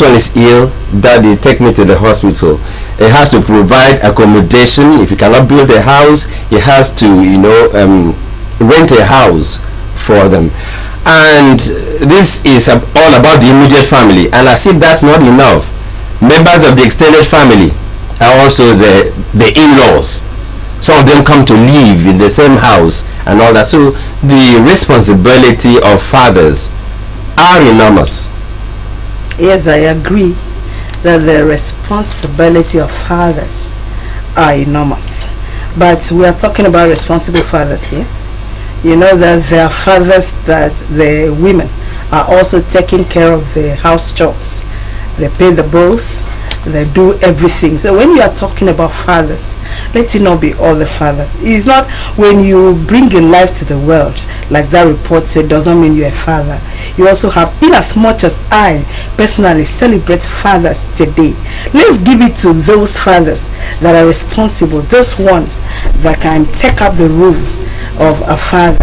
one is ill, daddy, take me to the hospital. It has to provide accommodation. If you cannot build a house, it has to, rent a house for them. And this is all about the immediate family. And as if that's not enough, members of the extended family are also the in-laws. Some of them come to live in the same house and all that. So the responsibility of fathers are enormous. Yes, I agree that the responsibility of fathers are enormous. But we are talking about responsible fathers here. You know that there are fathers that the women are also taking care of the house chores. They pay the bills, they do everything. So when you are talking about fathers, let it not be all the fathers. It's not when you bring a life to the world, like that report said, doesn't mean you're a father. You also have, in as much as I personally celebrate fathers today, let's give it to those fathers that are responsible, those ones that can take up the rules of a father.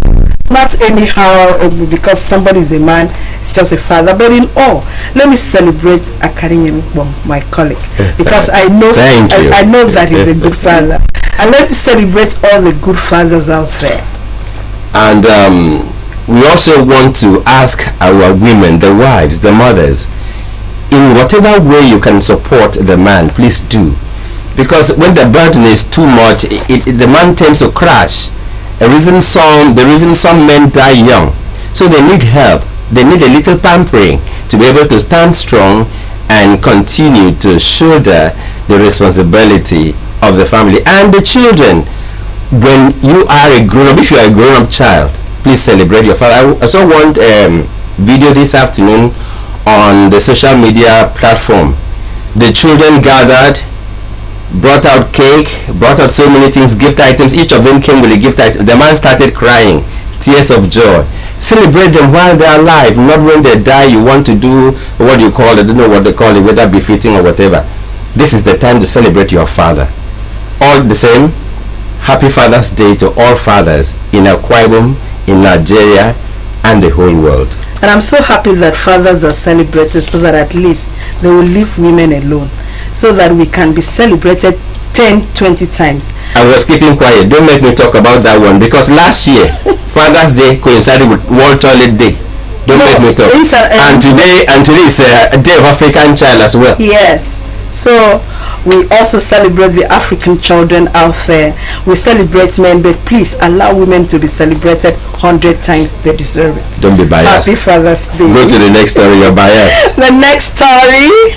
Not anyhow because somebody is a man, it's just a father, but in all, let me celebrate Akarin, my colleague, because I know I know that he's a good father, and let me celebrate all the good fathers out there. And we also want to ask our women, the wives, the mothers, in whatever way you can support the man, please do, because when the burden is too much, the man tends to crash. The reason some men die young, so they need help. They need a little pampering to be able to stand strong and continue to shoulder the responsibility of the family and the children. When you are a grown-up, if you are a grown-up child, please celebrate your father. I also want video this afternoon on the social media platform. The children gathered, brought out cake, brought out so many things, gift items. Each of them came with a gift item. The man started crying, tears of joy. Celebrate them while they're alive, not when they die. You want to do what you call it, I don't know what they call it, whether befitting or whatever. This is the time to celebrate your father. All the same, happy Father's Day to all fathers in Akwa Ibom, in Nigeria, and the whole world. And I'm so happy that fathers are celebrated, so that at least they will leave women alone, so that we can be celebrated 10, 20 times. I was keeping quiet. Don't make me talk about that one, because last year Father's Day coincided with World Toilet Day. Don't make me talk. And today is a Day of African Child as well. Yes. So we also celebrate the African children out there. We celebrate men, but please allow women to be celebrated 100 times. They deserve it. Don't be biased. Happy Father's Day. Go to the next story. You're biased. The next story.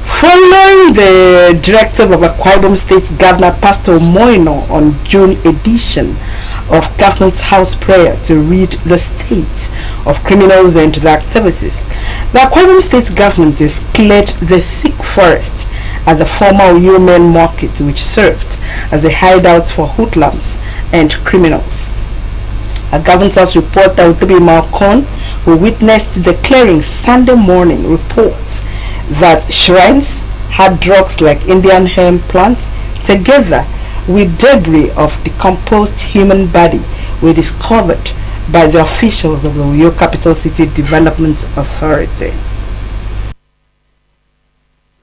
Following the directive of Akwa Ibom State Governor Pastor Moino on June edition of Government's House Prayer to rid the state of criminals and their activities, the Akwa Ibom State Government has cleared the thick forest at the former Yeoman Market, which served as a hideout for hoodlums and criminals. A Government House reporter, Utobi Malcon, who witnessed the clearing Sunday morning, reports that shrines had drugs like Indian hemp plants together with debris of decomposed human body were discovered by the officials of the Uyo Capital City Development Authority.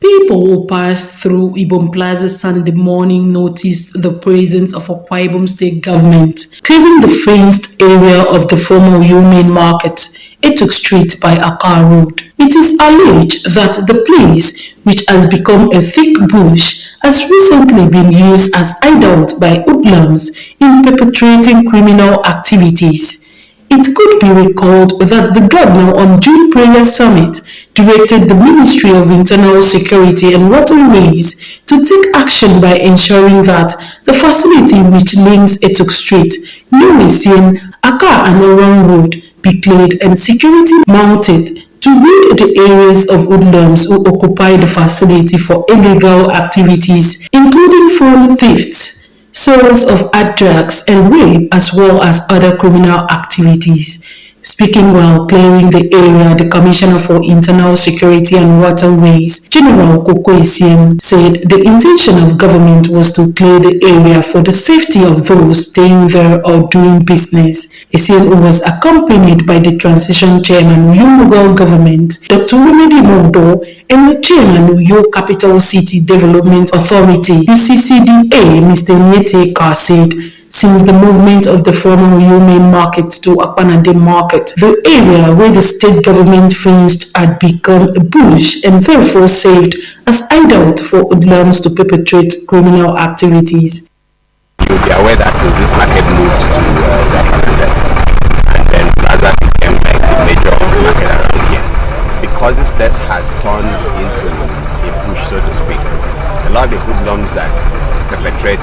People who passed through Ibom Plaza Sunday morning noticed the presence of Akwa Ibom State Government clearing the fenced area of the former Uyo Main Market, Etuk Street by Akar Road. It is alleged that the place, which has become a thick bush, has recently been used as hideout by hoodlums in perpetrating criminal activities. It could be recalled that the governor on June Prayer Summit directed the Ministry of Internal Security and Waterways to take action by ensuring that the facility which links Etuk Street, New Isien, Akar and Orang Road be cleared and security mounted to rid the areas of hoodlums who occupy the facility for illegal activities, including phone thefts, sales of hard drugs and rape, as well as other criminal activities. Speaking while clearing the area, the Commissioner for Internal Security and Waterways, General Koko Essien, said the intention of government was to clear the area for the safety of those staying there or doing business. Essien was accompanied by the Transition Chairman, Uyo Mughal Government, Dr. Rumedi Mondo, and the Chairman, Uyo Capital City Development Authority, UCCDA, Mr. Nyete Kar, said since the movement of the former Uyo main market to Akpanade market, the area where the state government fenced had become a bush and therefore served as hideout for hoodlums to perpetrate criminal activities. You'll be aware that since this market moved to Akpanade, and then Plaza became like the major market around here, because this place has turned into a bush, so to speak, a lot of the hoodlums that perpetrate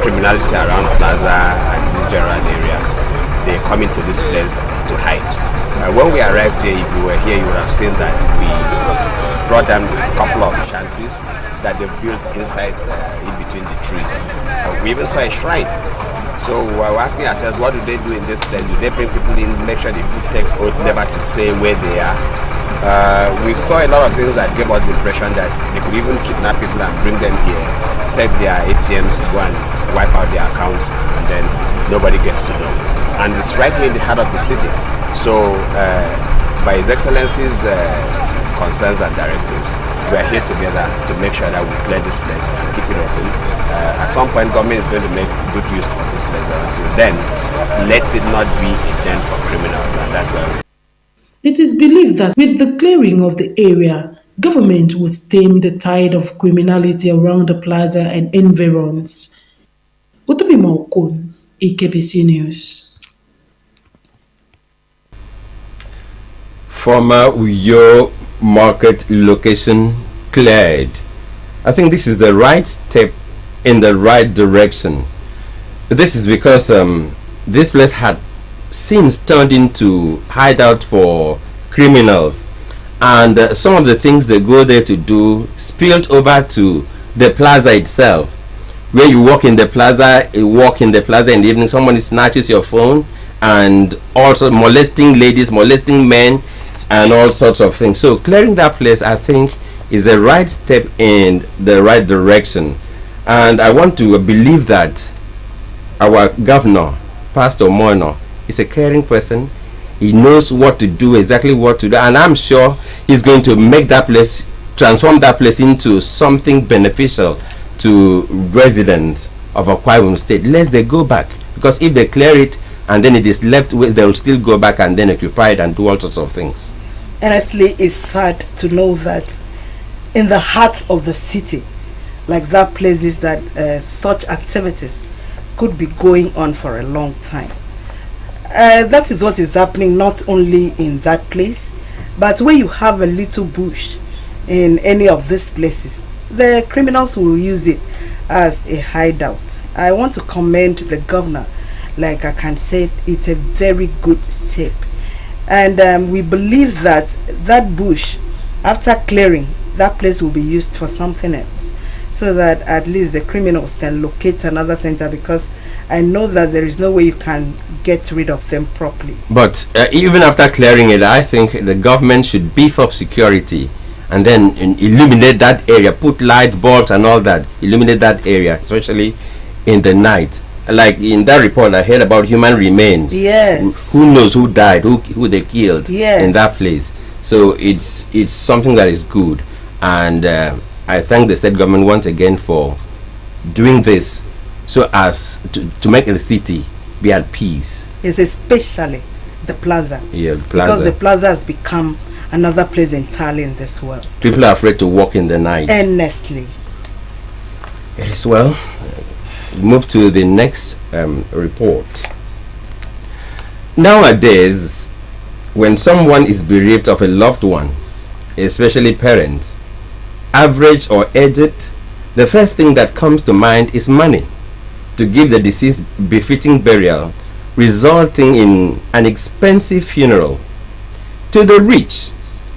criminality around Plaza and this general area, they come into this place to hide. When we arrived here, if you were here, you would have seen that we brought them a couple of shanties that they built inside in between the trees. We even saw a shrine. So we were asking ourselves, what do they do in this place? Do they bring people in, make sure they take oath never to say where they are? We saw a lot of things that gave us the impression that they could even kidnap people and bring them here, take their ATMs, go and wipe out their accounts, and then nobody gets to know. And it's right here in the heart of the city. So by His Excellency's concerns and directives, we are here together to make sure that we clear this place and keep it open. At some point, government is going to make good use of this place, but until then, let it not be a den for criminals, and that's where we. It is believed that with the clearing of the area, government would stem the tide of criminality around the plaza and environs. Utami Maokun, AKBC News. Former Uyo market location cleared. I think this is the right step in the right direction. This is because this place had since turned into hideout for criminals, and some of the things they go there to do spilled over to the plaza itself. Where you walk in the plaza in the evening, somebody snatches your phone, and also molesting ladies, molesting men, and all sorts of things. So clearing that place, I think, is the right step in the right direction. And I want to believe that our governor, Pastor Mono, is a caring person. He knows what to do, exactly what to do, and I'm sure he's going to make that place, transform that place into something beneficial to residents of Akwa Ibom State. Lest they go back, because if they clear it and then it is left, they'll still go back and then occupy it and do all sorts of things. Honestly, it's sad to know that in the heart of the city, like that, places that such activities could be going on for a long time. That is what is happening not only in that place, but when you have a little bush in any of these places, the criminals will use it as a hideout. I want to commend the governor. Like I can say, it's a very good step. And we believe that that bush, after clearing, that place will be used for something else, so that at least the criminals can locate another center, because I know that there is no way you can get rid of them properly. But even after clearing it, I think the government should beef up security and then illuminate that area, put lights, bulbs and all that, illuminate that area, especially in the night. Like in that report I heard about human remains. Yes. Who knows who died, who they killed, yes, in that place. So it's something that is good, and I thank the state government once again for doing this, so as to make the city be at peace. It's especially the plaza. Yeah, the plaza. Because the plaza has become another place entirely in this world. People are afraid to walk in the night. Honestly. It is well. Move to the next report. Nowadays, when someone is bereaved of a loved one, especially parents, average or aged, the first thing that comes to mind is money to give the deceased befitting burial, resulting in an expensive funeral. To the rich,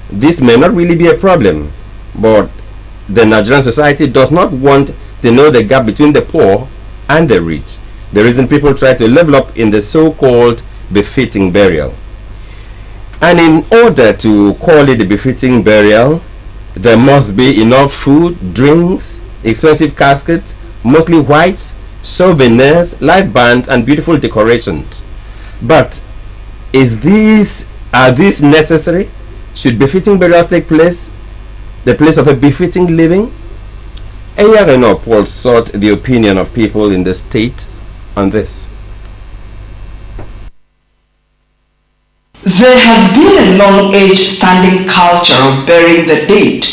this may not really be a problem, but the Nigerian society does not want to know the gap between the poor and the rich. The reason people try to level up in the so-called befitting burial. And in order to call it a befitting burial, there must be enough food, drinks, expensive caskets, mostly whites, souvenirs, live bands, and beautiful decorations. But are these necessary? Should befitting burial take place, the place of a befitting living? A poll sought the opinion of people in the state on this. There has been a long-age standing culture of burying the dead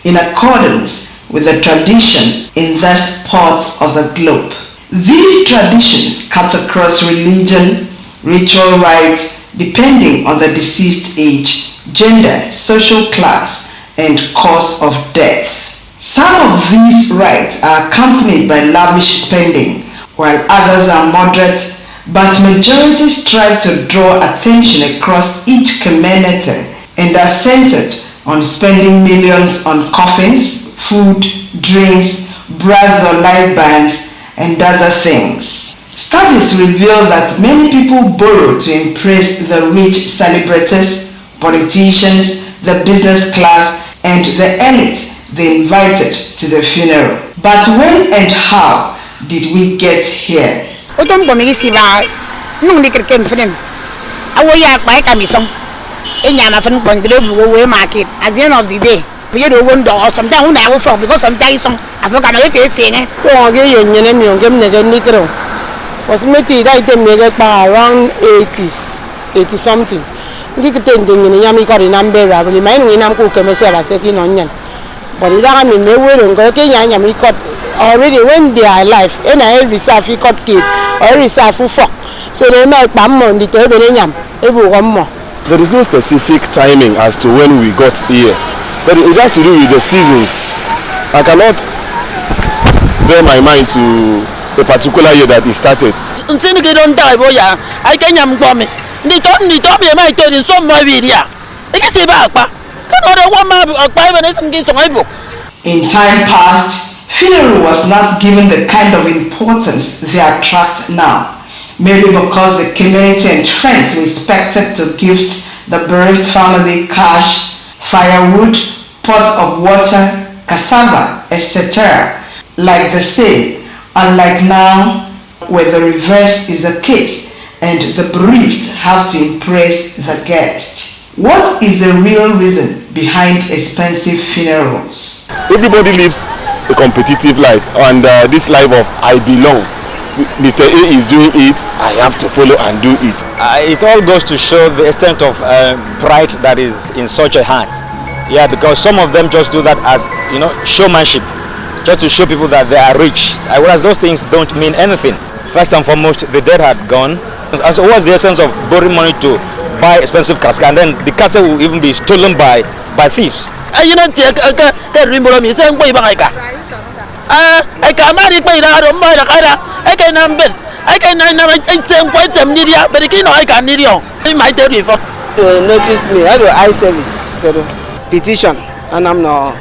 in accordance with the tradition in these parts of the globe. These traditions cut across religion, ritual rites, depending on the deceased age, gender, social class, and cause of death. Some of these rites are accompanied by lavish spending, while others are moderate, but majority strive to draw attention across each community and are centered on spending millions on coffins, food, drinks, brass or live bands, and other things. Studies reveal that many people borrow to impress the rich celebrities, politicians, the business class, and the elite they invited to the funeral. But when and how did we get here? Otom komisi ba nung dikerken fenen awoya kwa kamisong enya na fen kondre bugo we market at the end of the day we do wonder sometimes when I go from because sometimes some afoka na we fe ne to oge yenyene mi onge mnege nikro was meti da ite mege pa around 80s 80 something ndikete ndengene nyami ko ri nambera buli mai ngi nam ku kemese ba se ki no nyen but ida mi mewe ngo ke nyanya mi ko already when they are alive and I reserve fi cut kid or reserve for so they make pam on the table nyam ebu mo. There is no specific timing as to when we got here, but it has to do with the seasons. I cannot bear my mind to a particular year that it started. Nsini ke don die boya I can nyam gbo me ni to me mai to din so mo bi dia e ke se ba pa kan o do wo ma pa ba ne sim ki so ibo. In time past, funeral was not given the kind of importance they attract now, maybe because the community and friends were expected to gift the bereaved family cash, firewood, pots of water, cassava, etc. Like they say, unlike now, where the reverse is the case and the bereaved have to impress the guest. What is the real reason behind expensive funerals? Everybody lives a competitive life, and this life of I belong. Mr. A is doing it, I have to follow and do it. It all goes to show the extent of pride that is in such a heart. Yeah, because some of them just do that as, showmanship, just to show people that they are rich. Whereas those things don't mean anything. First and foremost, the dead had gone. And so what's the essence of borrowing money to buy expensive casket, and then the casket will even be stolen by thieves? I can marry by the other my I can number I can point them media, but I can need you. In my telephone. You notice me, I do eye service petition and I'm not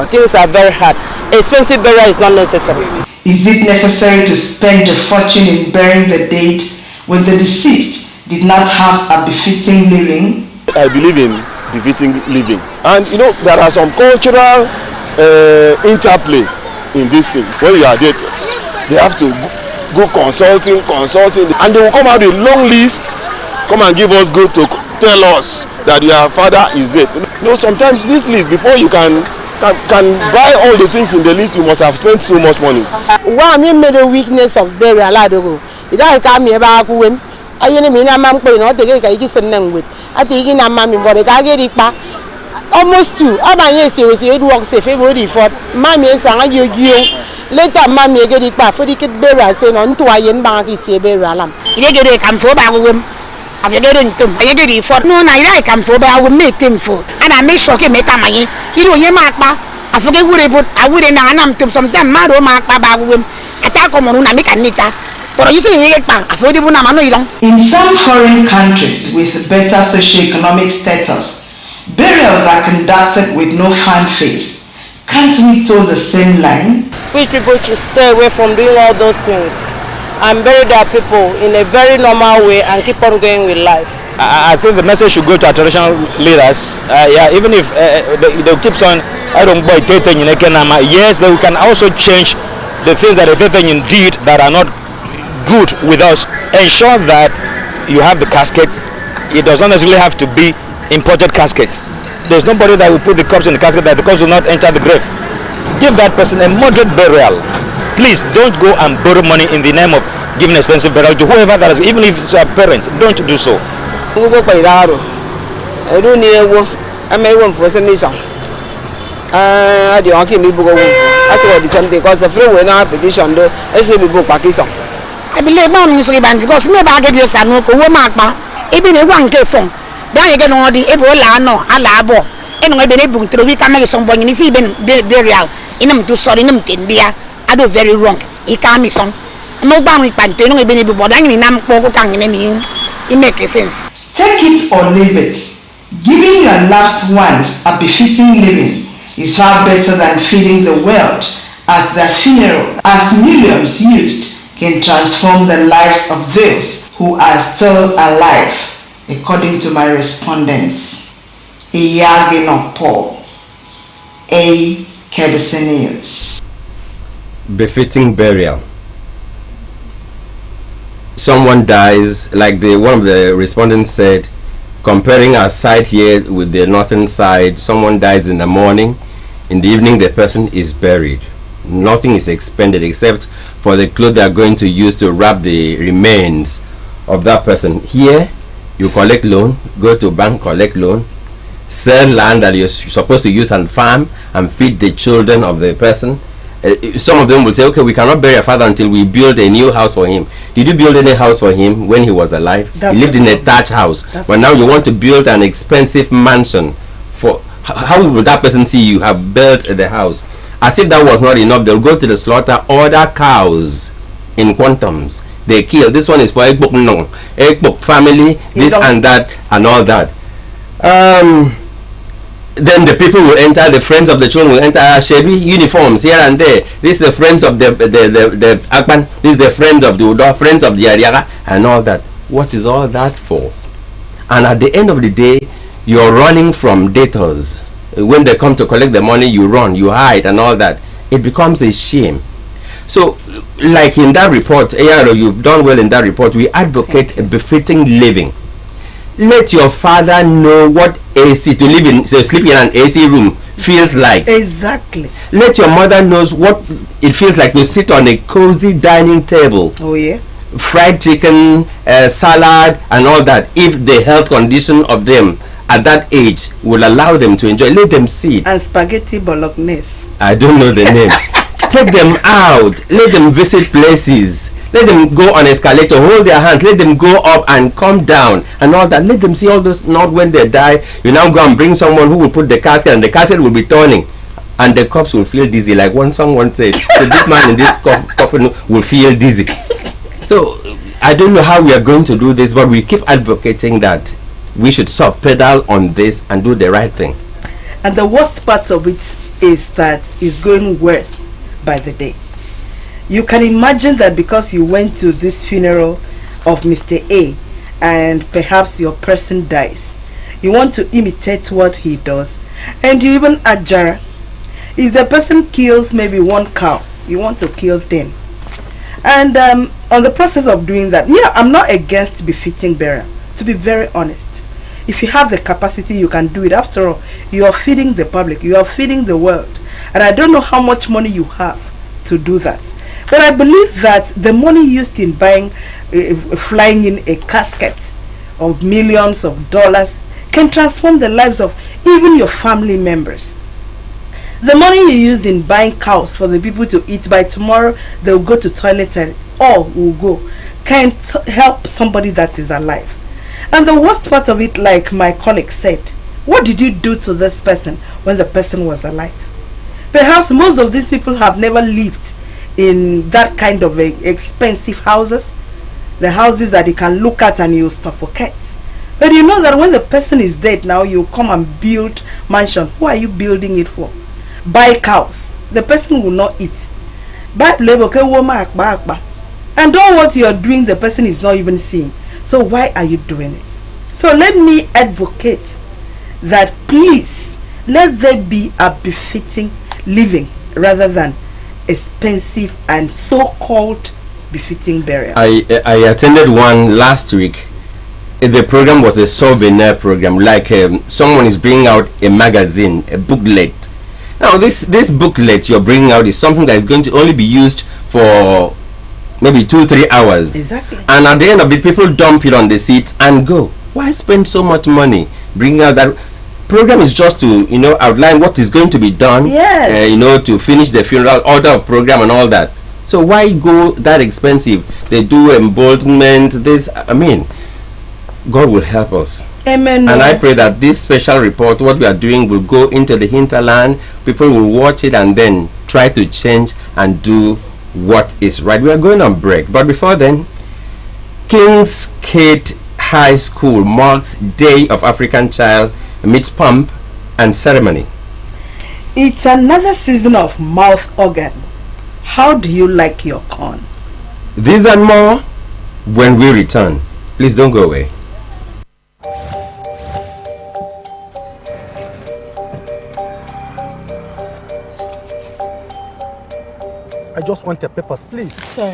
things are very hard. Expensive burial is not necessary. Is it necessary to spend a fortune in burying the dead when the deceased did not have a befitting living? I believe in befitting living, and there are some cultural interplay in this thing. When you are dead, they have to go consulting, and they will come out with a long list, come and give us good to tell us that your father is dead. Sometimes this list, before you can buy all the things in the list, you must have spent so much money. One made a weakness of burial. It don't come here about when I mean I'm not taking a kiss and with. I think in a mammy, but I get it back. Almost two. Yes, it works if everybody fought. Mammy is a you. Later, mammy get it back for the kid burial, saying on to I and bank it's a burial. You get it come for back with him. Have you getting him? I get it for no, I come for, but I will make him for. And I make sure he make a money. You know, you mark back. I forget what I wouldn't know to sometimes mad or mark back with him. Attack on Mona make a nita. But you say, in some foreign countries with better socio-economic status, burials are conducted with no fanfare. Can't we toe the same line? Which people should stay away from doing all those things. and bury their people in a very normal way and keep on going with life. I think the message should go to our traditional leaders. Even if they keep on, I don't buy yes, but we can also change the things that they indeed that are not good with us. Ensure that you have the caskets. It does not necessarily have to be imported caskets. There's nobody that will put the corpse in the casket that the corpse will not enter the grave. Give that person a moderate burial. Please don't go and borrow money in the name of giving expensive burial to whoever that is, even if it's your parent. Don't do so. I believe mom is riban because me ba get you sanu ko wo ma pa e bi ne wan ke fon dan ye get no di e bo la no ala bo e no be ne bu ntro wi ka me so bo ni si be burial inam to sorry nim tendia I do very wrong e ka mi son no ba mi pante no be ne bu bo dan ni nam ko ko kan ne mi it make sense. Take it or leave it. Giving your loved ones a befitting living is far better than feeding the world at their funeral, as millions used can transform the lives of those who are still alive, according to my respondents. Iyagino Paul, AKBC News. Befitting burial. Someone dies, like one of the respondents said, comparing our side here with the northern side, someone dies in the morning, in the evening the person is buried. Nothing is expended except for the clothes they are going to use to wrap the remains of that person. Here, you collect loan, go to bank, collect loan, sell land that you're supposed to use and farm and feed the children of the person. Some of them will say, okay, we cannot bury a father until we build a new house for him. Did you build any house for him when he was alive? He lived in a thatched house. But now you want to build an expensive mansion. For how will that person see you have built the house? As if that was not enough, they'll go to the slaughter, order cows in quantums. They kill. This one is for Egbok no, Egbok family, this and that and all that. Then the people will enter, the friends of the children will enter, Shebi uniforms here and there. This is the friends of the Akban, this is the friends of the Udo, friends of the Ariaga, and all that. What is all that for? And at the end of the day, you're running from debtors. When they come to collect the money, you run, you hide, and all that. It becomes a shame. So, like in that report, ARO, you've done well in that report. We advocate a befitting living. Let your father know what AC to live in, so sleep in an AC room feels like. Exactly. Let your mother knows what it feels like to sit on a cozy dining table. Oh yeah. Fried chicken, salad, and all that. If the health condition of them at that age will allow them to enjoy, let them see it. And spaghetti bolognese. I don't know the name. Take them out. Let them visit places. Let them go on escalator. Hold their hands. Let them go up and come down and all that. Let them see all this. Not when they die. You now go and bring someone who will put the casket, and the casket will be turning, and the corpse will feel dizzy. Like when someone said, so this man in this coffin will feel dizzy. So I don't know how we are going to do this, but we keep advocating that we should soft pedal on this and do the right thing. And the worst part of it is that it's going worse by the day. You can imagine that because you went to this funeral of Mr. A and perhaps your person dies, you want to imitate what he does, and you even adjara. If the person kills maybe one cow, you want to kill 10. And on the process of doing that, yeah, I'm not against befitting burial, to be very honest. If you have the capacity, you can do it. After all, you are feeding the public, you are feeding the world, and I don't know how much money you have to do that. But I believe that the money used in buying, flying in a casket of millions of dollars can transform the lives of even your family members. The money you use in buying cows for the people to eat, by tomorrow they'll go to toilet and all will go, can help somebody that is alive. And the worst part of it, like my colleague said, what did you do to this person when the person was alive? Perhaps most of these people have never lived in that kind of expensive houses, the houses that you can look at and you suffocate. But you know that when the person is dead now, you come and build mansion. Who are you building it for? Buy cows. The person will not eat. And And all what you're doing, the person is not even seeing. So why are you doing it? So let me advocate that please let there be a befitting living rather than expensive and so-called befitting burial. I attended one last week. The program was a souvenir program, like someone is bringing out a magazine, a booklet. Now this booklet you're bringing out is something that is going to only be used for maybe 2-3 hours. Exactly. And at the end of it, people dump it on the seats and go. Why spend so much money bringing out that program? Is just to outline what is going to be done. Yes. To finish the funeral, order of program and all that. So why go that expensive? They do emboldenment. God will help us. Amen. And I pray that this special report, what we are doing, will go into the hinterland. People will watch it and then try to change and do what is right. We are going on break, but before then, King's Gate High School marks Day of African Child amidst pomp and ceremony. It's another season of mouth organ. How do you like your corn? These and more when we return. Please don't go away. I just want the papers, please. Sir.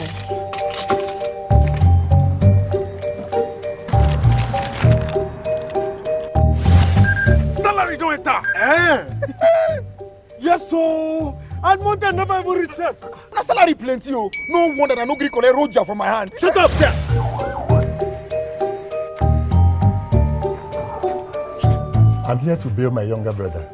Salary don't enter. Yes, so. And Monday never even reach them. Na salary plenty, oh. No wonder I no gree collect Roger from my hand. Shut up, sir. I'm here to bail my younger brother.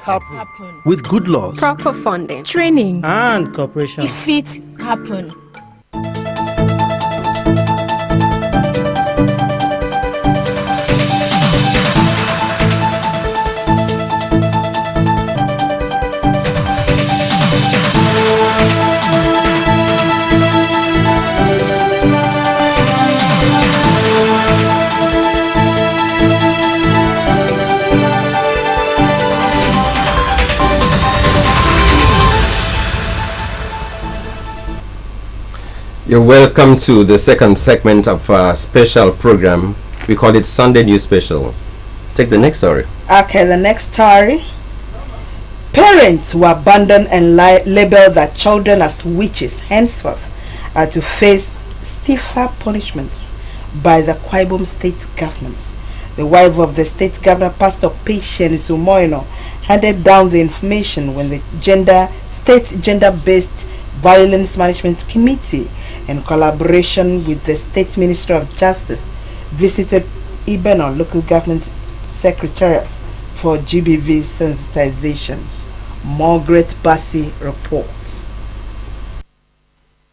Happen. With good laws, proper funding, training, and cooperation. If it happen. You're welcome to the second segment of our special program. We call it Sunday News Special. Take the next story. Okay, the next story. Parents who abandon and label their children as witches henceforth are to face stiffer punishments by the Akwa Ibom state government. The wife of the state governor, Pastor Patience Umoino, handed down the information when the state gender-based violence management committee, in collaboration with the State Ministry of Justice, visited Ibeno Local Government Secretariat for GBV sensitization. Margaret Bassi reports.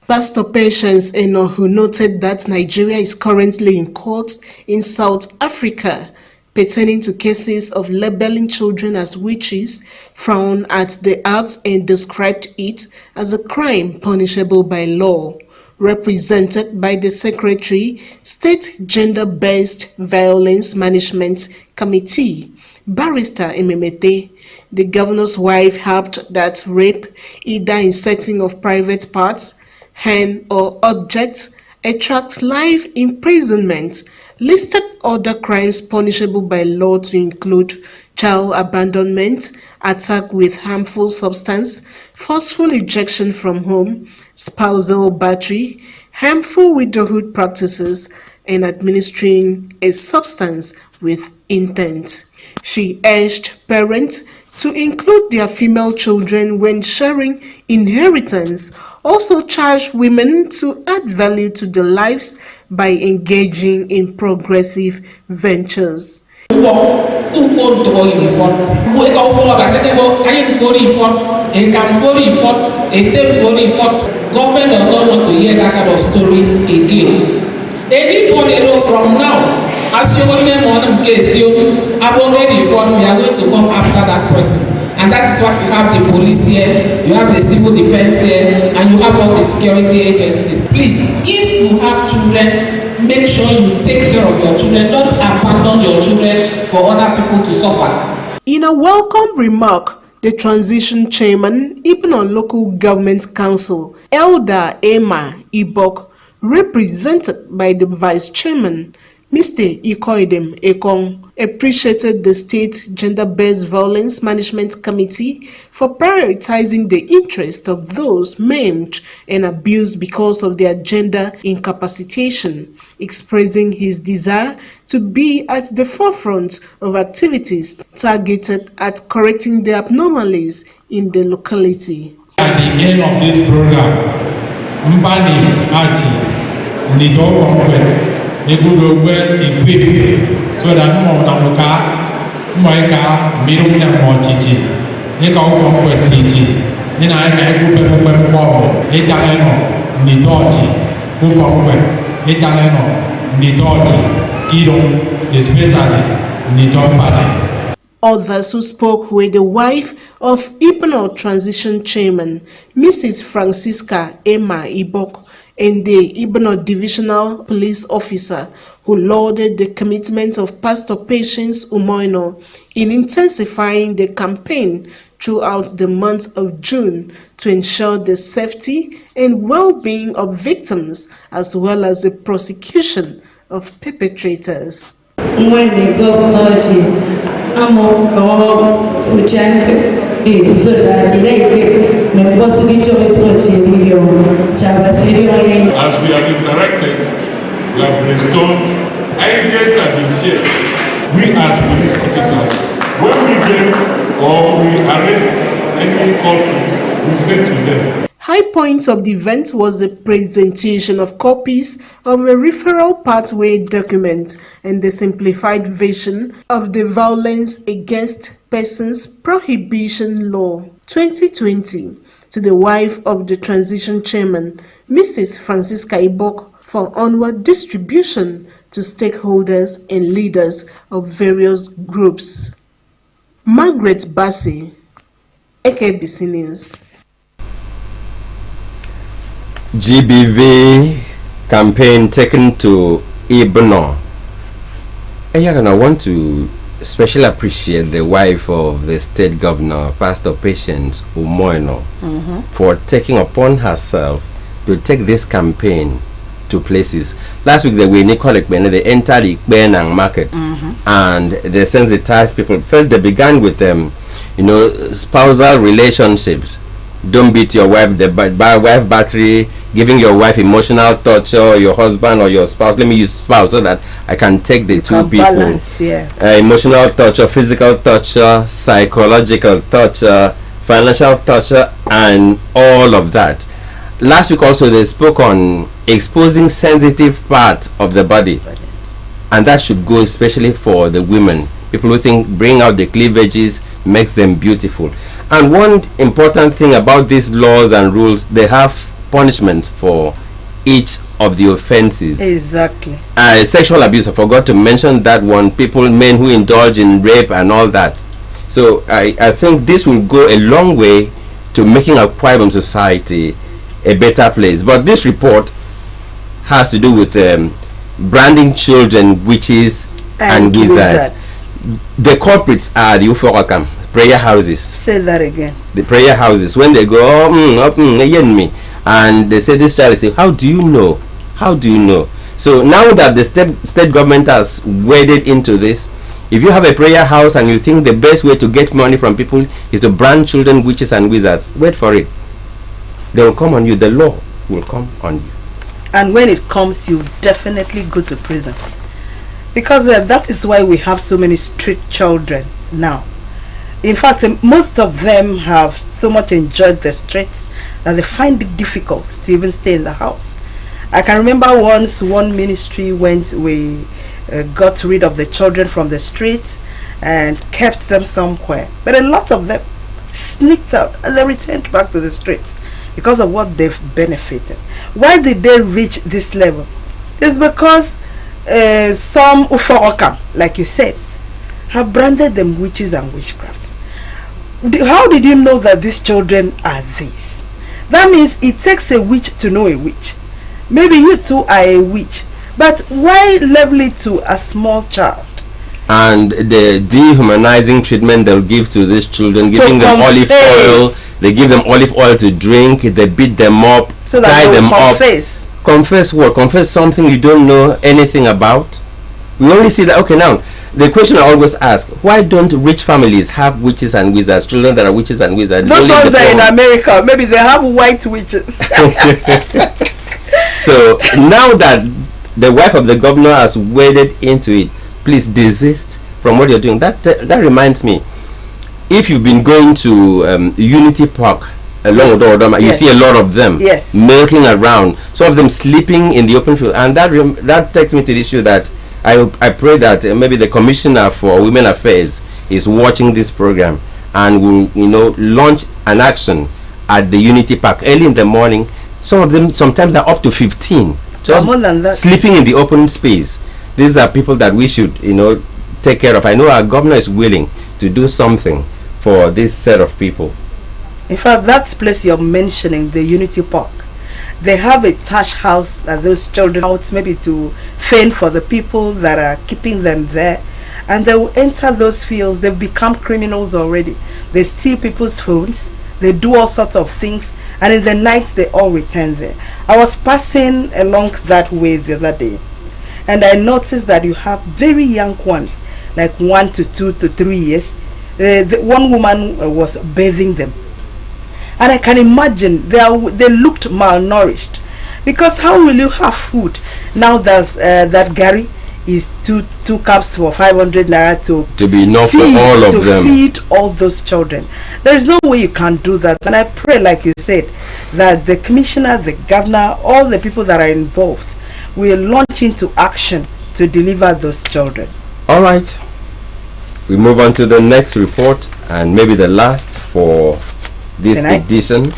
Pastor Patience Eno, who noted that Nigeria is currently in court in South Africa pertaining to cases of labeling children as witches, frowned at the act and described it as a crime punishable by law. Represented by the Secretary, State Gender-Based Violence Management Committee, Barrister Ememete, the governor's wife helped that rape, either in setting of private parts, hand or objects, attract life imprisonment, listed other crimes punishable by law to include child abandonment, attack with harmful substance, forceful ejection from home, spousal battery, harmful widowhood practices, and administering a substance with intent. She urged parents to include their female children when sharing inheritance, also charged women to add value to their lives by engaging in progressive ventures. Government does not want to hear that kind of story again. Anybody know from now, as you want them on case you abogate reform, we are going to come after that person. And that is why you have the police here, you have the civil defense here, and you have all the security agencies. Please, if you have children, make sure you take care of your children. Don't abandon your children for other people to suffer. In a welcome remark, the transition chairman, Ibadan Local Government Council, Elder Emma Ibok, represented by the vice chairman, Mr. Ikoidem Ekong, appreciated the State Gender-Based Violence Management Committee for prioritizing the interests of those maimed and abused because of their gender incapacitation, expressing his desire to be at the forefront of activities targeted at correcting the abnormalities in the locality. At the end of this program, Mbani Aji Nito Fongwen, they would well equipped so that Moika, Miruna Mochichi, they go from Petiti, and I go Pepper Bobo, Etaleno, Nitoji, who from Etaleno, Nitoji, Kido, especially Nitombani. Others who spoke were the wife of Ibadan Transition Chairman, Mrs. Francisca Emma Ibok, and the Ibadan Divisional Police Officer, who lauded the commitment of Pastor Patience Umoino in intensifying the campaign throughout the month of June to ensure the safety and well-being of victims as well as the prosecution of perpetrators. When they go I'm so that as we have interacted, we have brainstormed, ideas have been shared. We as police officers, when we get or we arrest any culprits, we say to them. High points of the event was the presentation of copies of a referral pathway document and the simplified version of the Violence Against Persons Prohibition Law 2020 to the wife of the transition chairman, Mrs. Francisca Ibok, for onward distribution to stakeholders and leaders of various groups. Margaret Bassi, AKBC News. GBV campaign taken to Ibadan. I want to especially appreciate the wife of the state governor, Pastor Patience Umoino, for taking upon herself to take this campaign to places. Last week they were in Ikolekbene, they entered Ikbenang market and they sensitized people. First they began with spousal relationships. Don't beat your wife, the wife battery, giving your wife emotional torture, your husband or your spouse. Let me use spouse so that I can take the two people. Balance, yeah. Emotional torture, physical torture, psychological torture, financial torture, and all of that. Last week also they spoke on exposing sensitive parts of the body. And that should go especially for the women. People who think bring out the cleavages makes them beautiful. And one important thing about these laws and rules, they have punishments for each of the offenses. Exactly. Sexual abuse, I forgot to mention that one. Men who indulge in rape and all that. So I think this will go a long way to making Akwa Ibom society a better place. But this report has to do with branding children witches and wizards. The culprits are the Uforakam prayer houses. Say that again. The prayer houses. When they go, me, and they say this child, they say, how do you know? How do you know? So now that the state government has waded into this, if you have a prayer house and you think the best way to get money from people is to brand children witches and wizards, wait for it. They will come on you. The law will come on you. And when it comes, you definitely go to prison. Because that is why we have so many street children now. In fact, most of them have so much enjoyed the streets that they find it difficult to even stay in the house. I can remember once one ministry we got rid of the children from the streets and kept them somewhere. But a lot of them sneaked out and they returned back to the streets because of what they've benefited. Why did they reach this level? It's because some Ufaokam, like you said, have branded them witches and witchcraft. How did you know that these children are these? That means it takes a witch to know a witch. Maybe you two are a witch, but why level it to a small child? And the dehumanizing treatment they'll give to these children, giving them olive oil, they give them olive oil to drink, they beat them up, so that tie them confess. up. Confess what? Confess something you don't know anything about? We only see that. Okay, now the question I always ask: why don't rich families have witches and wizards? Children that are witches and wizards. Those ones are in America. Maybe they have white witches. So now that the wife of the governor has waded into it, please desist from what you're doing. That reminds me, if you've been going to Unity Park along with Odoma, you see a lot of them milking around, some of them sleeping in the open field, and that takes me to the issue that I pray that maybe the Commissioner for Women Affairs is watching this program and will launch an action at the Unity Park early in the morning. Some of them sometimes are up to 15 just more than that, sleeping in the open space. These are people that we should take care of. I know our governor is willing to do something for this set of people. In fact, that place you're mentioning, the Unity Park, they have a thatch house that those children out maybe to fend for the people that are keeping them there, and they will enter those fields. They've become criminals already. They steal people's phones, they do all sorts of things, and in the nights they all return there. I was passing along that way the other day, and I noticed that you have very young ones, like 1 to 2 to 3 years. The one woman was bathing them, and I can imagine they looked malnourished, because how will you have food now that Gary is two cups for 500 naira to be enough for all of them, to feed all those children? There is no way you can do that. And I pray, like you said, that the commissioner, the governor, all the people that are involved will launch into action to deliver those children. All right, we move on to the next report, and maybe the last for this edition.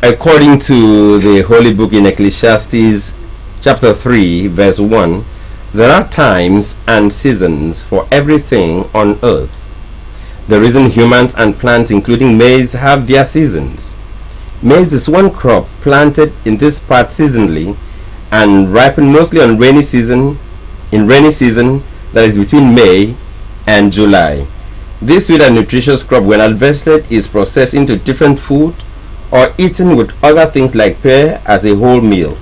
According to the Holy Book in Ecclesiastes chapter 3 verse 1, there are times and seasons for everything on earth. The reason humans and plants, including maize, have their seasons. Maize is one crop planted in this part seasonally and ripened mostly on rainy season, that is between May and July. This sweet and nutritious crop, when harvested, is processed into different food or eaten with other things like pear as a whole meal.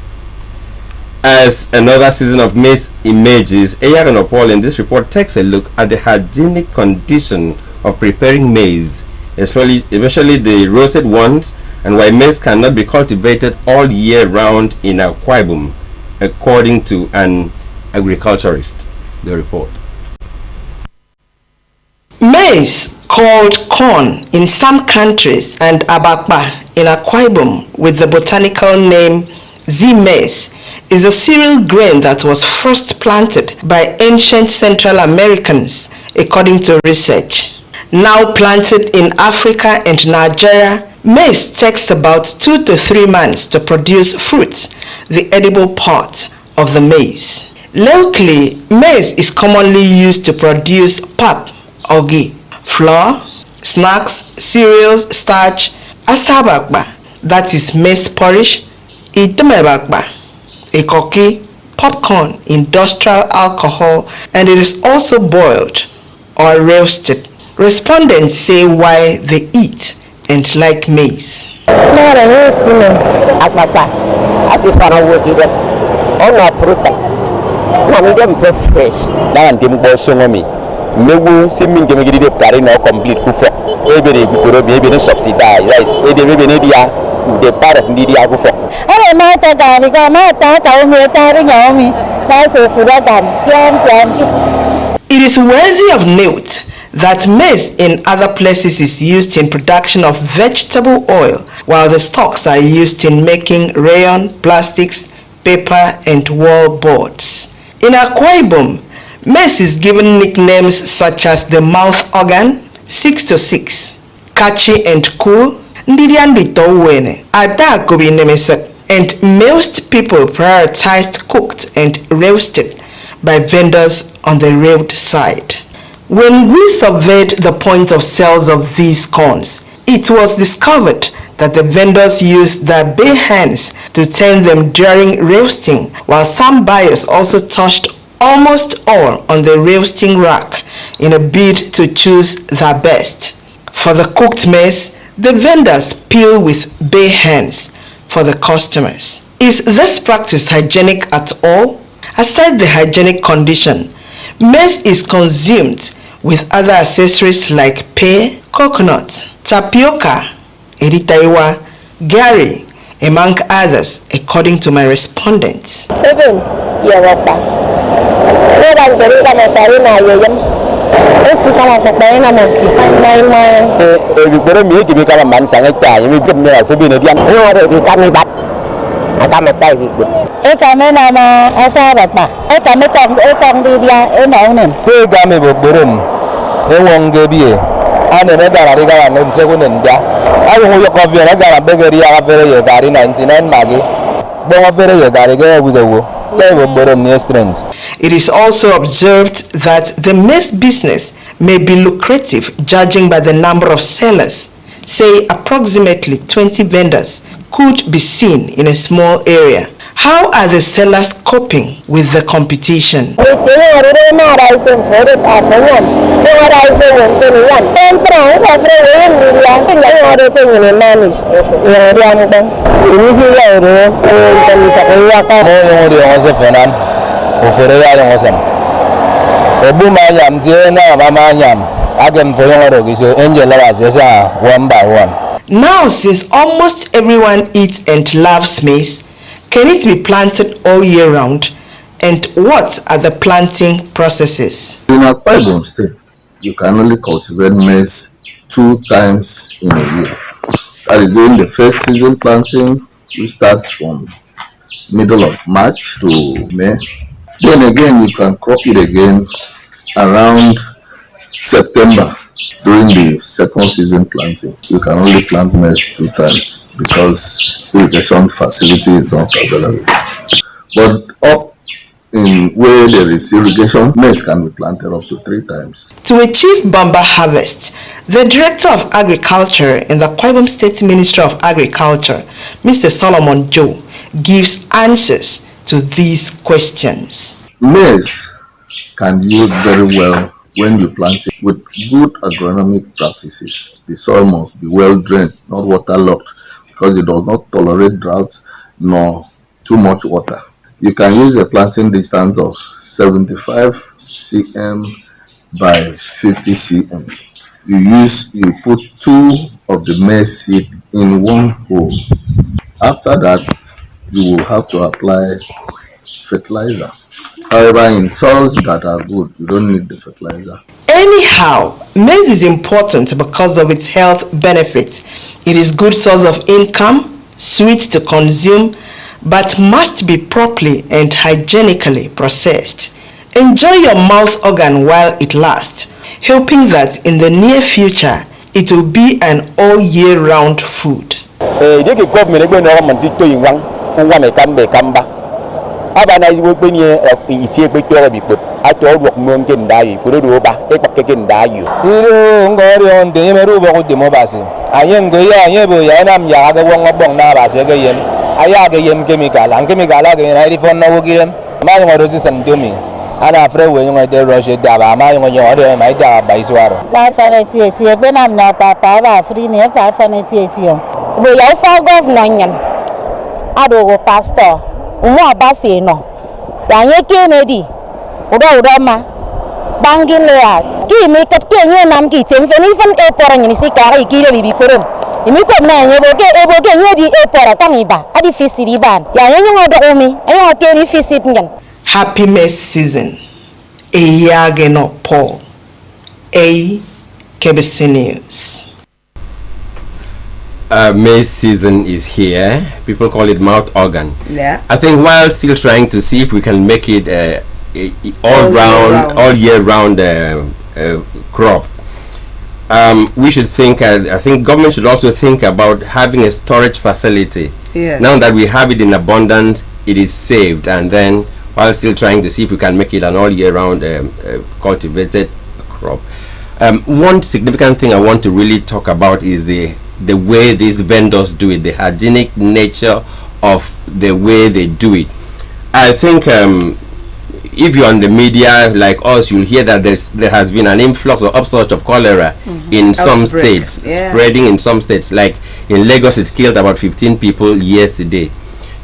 As another season of maize emerges, Eyagan Paul in this report takes a look at the hygienic condition of preparing maize, especially the roasted ones, and why maize cannot be cultivated all year round in Akwa Ibom, according to an agriculturist. The report. Maize, called corn in some countries, and abakpa in Akwa Ibom with the botanical name Z-maize, is a cereal grain that was first planted by ancient Central Americans, according to research. Now planted in Africa and Nigeria, maize takes about 2 to 3 months to produce fruit, the edible part of the maize. Locally, maize is commonly used to produce pap, ogi, flour, snacks, cereals, starch, asabakba, that is maize porridge, itemebakba, ikoki, popcorn, industrial alcohol, and it is also boiled or roasted. Respondents say why they eat and like maize. Mewu simin ke megidi de pare no complete kufo ebe de bikoro be ebe ne subsidize rice ebe ebe ne dia de part of ndidi akufo ale ma ta ga ni ga ma ta ka o me ta ri nya o mi na so fura ga plan. It is worthy of note that maize in other places is used in production of vegetable oil, while the stalks are used in making rayon, plastics, paper, and wall boards. In Akwa Ibom, maize is given nicknames such as the mouth organ, 6 to 6, catchy and cool, Ndidiandi Towene, Adagobi Nemesek, and most people prioritized cooked and roasted by vendors on the roadside. When we surveyed the point of sales of these corns, it was discovered that the vendors used their bare hands to turn them during roasting, while some buyers also touched almost all on the roasting rack in a bid to choose their best. For the cooked maize, the vendors peel with bare hands for the customers. Is this practice hygienic at all? Aside the hygienic condition, maize is consumed with other accessories like pear, coconut, tapioca, eritaiwa, gari, among others, according to my respondents. It is also observed that the maize business may be lucrative judging by the number of sellers. Say approximately 20 vendors could be seen in a small area. How are the sellers coping with the competition? Now, since almost everyone eats and loves maize, can it be planted all year round? And what are the planting processes? In Akwa Ibom State, you can only cultivate maize 2 times in a year. That is during the first season planting, which starts from middle of March to May. Then again, you can crop it again around September. During the second season planting, you can only plant maize 2 times because irrigation facility is not available. But up in where there is irrigation, maize can be planted up to 3 times. To achieve bumper harvest, the Director of Agriculture in the Akwa Ibom State Ministry of Agriculture, Mr. Solomon Joe, gives answers to these questions. Maize can yield very well when you plant it with good agronomic practices. The soil must be well drained, not waterlogged, because it does not tolerate drought nor too much water. You can use a planting distance of 75 cm by 50 cm. You put 2 of the maize seed in 1 hole. After that, you will have to apply fertilizer. However, in soils that are good, you don't need the fertilizer. Anyhow, maize is important because of its health benefit. It is good source of income, sweet to consume, but must be properly and hygienically processed. Enjoy your mouth organ while it lasts, hoping that in the near future, it will be an all year round food. Abana is working here at the Equator at all work moon can die, Kuruba, Epakan die. You know, the Emeruba with the Mobasi. I am Goya, Yanam Yaga, one of Bonavas again. I again chemical, and chemical again, I reform no again. My roses and to me. And after when I did rush it, my order, my dad by Swaro. 588, when I'm not Papa, free near 588. We are for government. I do pastor. Umo abasi no yanye Kennedy udama bangin lea ki mi kat ke nye nam ki tem feni fan e pora nyini sikara ikire bibi korom imi ko na nye boke nye di e pora tamiba adi fisiri ban yanye ngodo umi ayo ke ni fisit ngan. Happy maize season. Eyageno Paul. AKBC News. Maize season is here. People call it mouth organ. Yeah. I think while still trying to see if we can make it all year round crop, we should think. I think government should also think about having a storage facility. Yeah. Now that we have it in abundance, it is saved, and then while still trying to see if we can make it an all year round cultivated crop. One significant thing I want to really talk about is the way these vendors do it, the hygienic nature of the way they do it. I think if you're on the media like us, you'll hear that there has been an influx or upsurge of cholera in some states, spreading in some states. Like in Lagos, it killed about 15 people yesterday.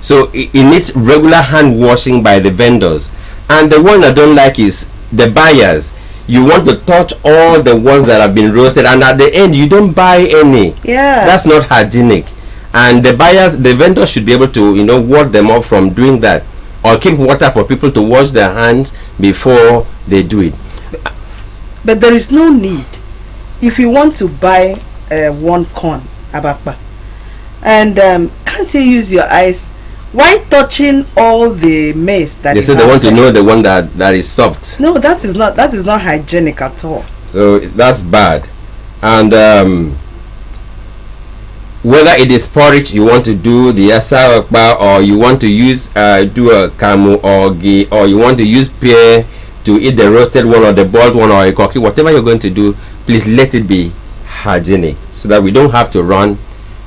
So it needs regular hand washing by the vendors. And the one I don't like is the buyers. You want to touch all the ones that have been roasted, and at the end you don't buy any. That's not hygienic. And the buyers, the vendors should be able to ward them off from doing that, or keep water for people to wash their hands before they do it. But there is no need. If you want to buy one corn abakpa, and can't you use your eyes? Why touching all the maize that they say they want to know the one that is soft? No, that is not hygienic at all. So that's bad. And whether it is porridge you want to do, the asawakba, or you want to use do a kamu or ghee, or you want to use pear to eat the roasted one or the boiled one or a koki, whatever you're going to do, please let it be hygienic so that we don't have to run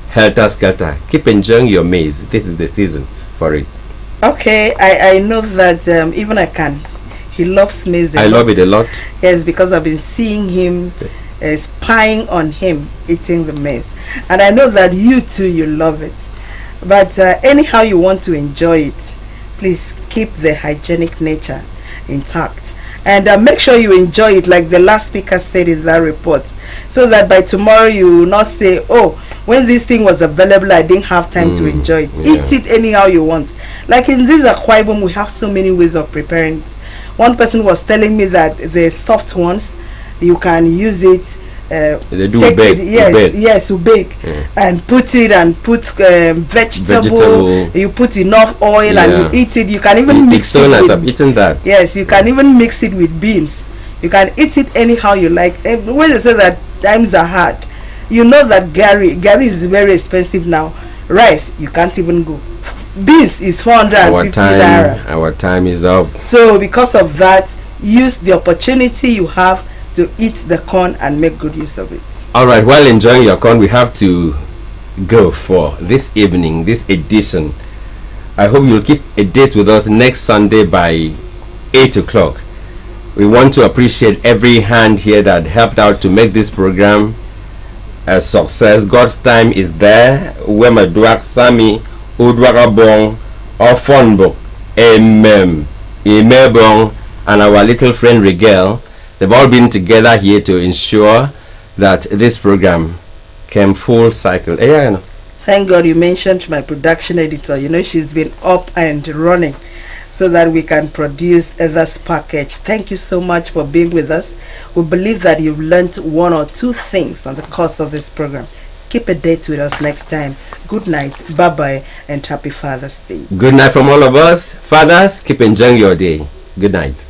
helter-skelter. Keep enjoying your maize. This is the season for it. Okay, I know that even he loves maize a lot. I love it a lot. Yes, because I've been seeing him spying on him eating the maize, and I know that you too, you love it. But anyhow you want to enjoy it, please keep the hygienic nature intact, and make sure you enjoy it like the last speaker said in that report, so that by tomorrow you will not say, oh, when this thing was available I didn't have time to enjoy it. Eat it anyhow you want. Like in this Akwa Ibom, we have so many ways of preparing it. One person was telling me that the soft ones, you can use it, they do bake. Yes, you bake and put vegetable. You put enough oil and you eat it. You can even mix so it nice. with, I've eaten that. Yes, you can even mix it with beans. You can eat it anyhow you like. When they say that times are hard, you know that Gary is very expensive now. Rice, you can't even go. Beans is 450 naira. Our time is up. So because of that, use the opportunity you have to eat the corn and make good use of it. All right, while enjoying your corn, we have to go for this evening, this edition. I hope you'll keep a date with us next Sunday by 8 o'clock. We want to appreciate every hand here that helped out to make this program a success. God's time is there. Wemaduak Sami Udwarabong Ofonbo Imebong and our little friend Rigel. They've all been together here to ensure that this program came full cycle. Thank God you mentioned my production editor. You know, she's been up and running so that we can produce this package. Thank you so much for being with us. We believe that you've learned one or two things on the course of this program. Keep a date with us next time. Good night, bye-bye, and happy Father's Day. Good night from all of us. Fathers, keep enjoying your day. Good night.